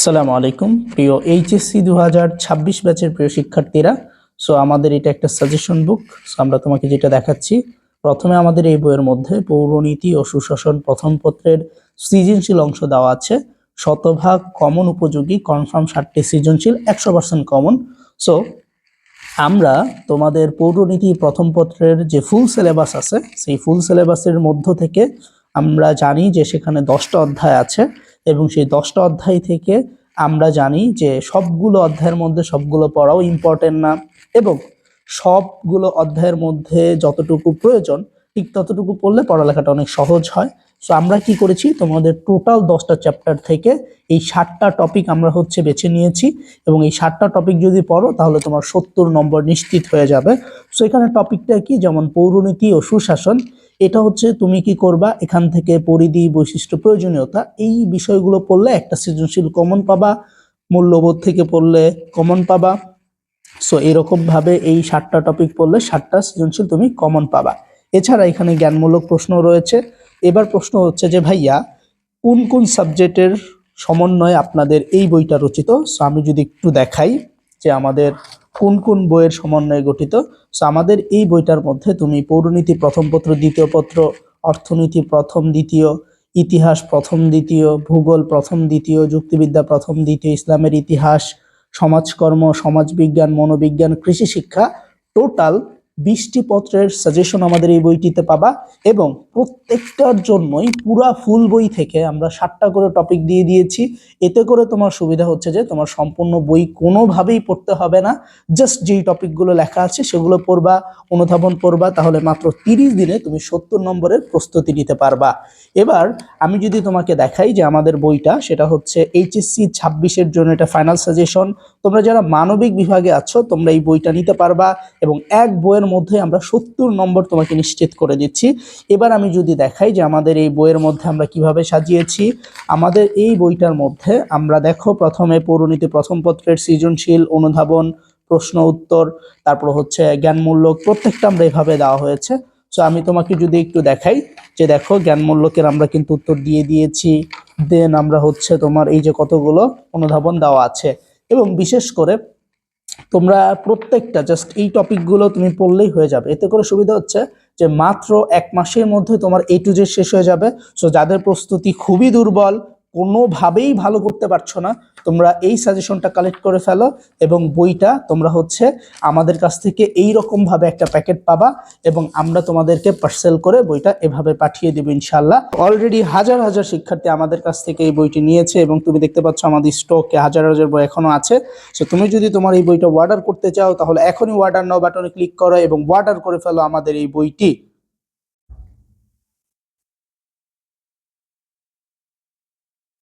আসসালামু আলাইকুম প্রিয় এইচএসসি 2026 ব্যাচের প্রিয় শিক্ষার্থীরা। সো আমাদের এটা একটা সাজেশন বুক। সো আমরা তোমাকে যেটা দেখাচ্ছি, প্রথমে আমাদের এই বইয়ের মধ্যে পৌরনীতি ও সুশাসন প্রথম পত্রের সৃজনশীল অংশ দেওয়া আছে। শতভাগ কমন উপযোগী কনফার্ম 60টি সৃজনশীল 100% কমন। সো আমরা তোমাদের পৌরনীতি প্রথম পত্রের যে ফুল সিলেবাস আছে, সেই ফুল সিলেবাসের মধ্য থেকে আমরা জানি যে সেখানে 10টা অধ্যায় আছে এবং সেই 10টা অধ্যায় থেকে আমরা জানি যে সবগুলো অধ্যায়ের মধ্যে সবগুলো পড়াও ইম্পর্টেন্ট না, এবং সবগুলো অধ্যায়ের মধ্যে যতটুকু প্রয়োজন ঠিক ততটুকু পড়লে পড়ালেখাটা অনেক সহজ হয়। সো আমরা কি করেছি, তোমাদের টোটাল 10টা চ্যাপ্টার থেকে এই 60টা টপিক আমরা বেছে নিয়েছি, এবং এই 60টা টপিক যদি পড়ো তাহলে তোমার 70 নম্বর নিশ্চিত হয়ে যাবে। সো এখানে টপিকটা কি, যেমন পৌরনীতি ও সুশাসন, এটা তুমি কি করবা, এখান থেকে পরিধি, বৈশিষ্ট্য, প্রয়োজনীয়তা, এই বিষয়গুলো পড়লে একটা সৃজনশীল কমন পাবা, মূল্যবোধ থেকে পড়লে কমন পাবা। সো এরকম ভাবে এই 60টা টপিক পড়লে 60টা সৃজনশীল তুমি কমন পাবা। এছাড়া এখানে জ্ঞানমূলক প্রশ্ন রয়েছে। এবার প্রশ্ন হচ্ছে যে ভাইয়া, কোন কোন সাবজেক্টের সমন্বয়ে আপনাদের এই বইটা রচিত? সো আমি যদি একটু দেখাই যে আমাদের কোন কোন বইয়ের সমন্বয়ে গঠিত। সো আমাদের এই বইটার মধ্যে তুমি পৌরনীতি প্রথম পত্র, দ্বিতীয় পত্র, অর্থনীতি প্রথম দ্বিতীয়, ইতিহাস প্রথম দ্বিতীয়, ভূগোল প্রথম দ্বিতীয়, যুক্তিবিদ্যা প্রথম দ্বিতীয়, ইসলামের ইতিহাস, সমাজকর্ম, সমাজবিজ্ঞান, মনোবিজ্ঞান, কৃষি শিক্ষা, টোটাল 20টি পত্রের সাজেশন আমাদের এই বইটিতে পাবা। এবং প্রত্যেকটার জন্যই পুরা ফুল বই থেকে আমরা 60টা করে টপিক দিয়ে দিয়েছি। এতে করে তোমার সুবিধা হচ্ছে যে তোমার সম্পূর্ণ বই কোনোভাবেই পড়তে হবে না, জাস্ট যেই টপিকগুলো লেখা আছে সেগুলো পড়বা, অনুধাবন পড়বা, তাহলে মাত্র 30 দিনে তুমি 70 নম্বরের প্রস্তুতি নিতে পারবা। এবার আমি যদি তোমাকে দেখাই যে আমাদের বইটা, সেটা হচ্ছে এইচএসসি 26-এর জন্য এটা ফাইনাল সাজেশন। তোমরা যারা মানবিক বিভাগে আছো তোমরা এই বইটা নিতে পারবা, এবং এক বইয়ের মধ্যে আমরা 70 নম্বর তোমাকে নিশ্চিত করে দিচ্ছি। এবার আমি যদি দেখাই যে আমাদের এই বইয়ের মধ্যে আমরা কিভাবে সাজিয়েছি, আমাদের এই বইটার মধ্যে আমরা দেখো, প্রথমে পৌরনীতি প্রথম পত্রের সৃজনশীল, অনুধাবন, প্রশ্ন উত্তর, তারপর জ্ঞানমূলক, প্রত্যেকটা আমরা এভাবে দেওয়া হয়েছে। সো আমি তোমাকে যদি একটু দেখাই যে দেখো, জ্ঞানমূলকের আমরা কিন্তু উত্তর দিয়ে দিয়েছি। দেন আমরা তোমার এই যে কতগুলো অনুধাবন দেওয়া আছে, এবং বিশেষ করে তোমরা প্রত্যেকটা জাস্ট এই টপিকগুলো তুমি পড়লেই হয়ে যাবে। এতে করে সুবিধা হচ্ছে যে মাত্র 1 মাসের মধ্যে তোমার A to Z শেষ হয়ে যাবে। সো যাদের প্রস্তুতি খুবই দুর্বল, কোনোভাবেই ভালো করতে পারছো না, তোমরা এই সাজেশনটা কালেক্ট করে ফেলো, এবং বইটা তোমরা আমাদের কাছ থেকে এই রকম ভাবে একটা প্যাকেট পাবা, এবং আমরা তোমাদেরকে পার্সেল করে বইটা এভাবে পাঠিয়ে দেব ইনশাআল্লাহ। অলরেডি হাজার হাজার শিক্ষার্থী আমাদের কাছ থেকে এই বইটি নিয়েছে, এবং তুমি দেখতে পাচ্ছ আমাদের স্টকে হাজার হাজার বই এখনো আছে। সো তুমি যদি তোমার এই বইটা অর্ডার করতে চাও তাহলে এখনই অর্ডার নাও বাটনে ক্লিক করো এবং অর্ডার করে ফেলো আমাদের এই বইটি।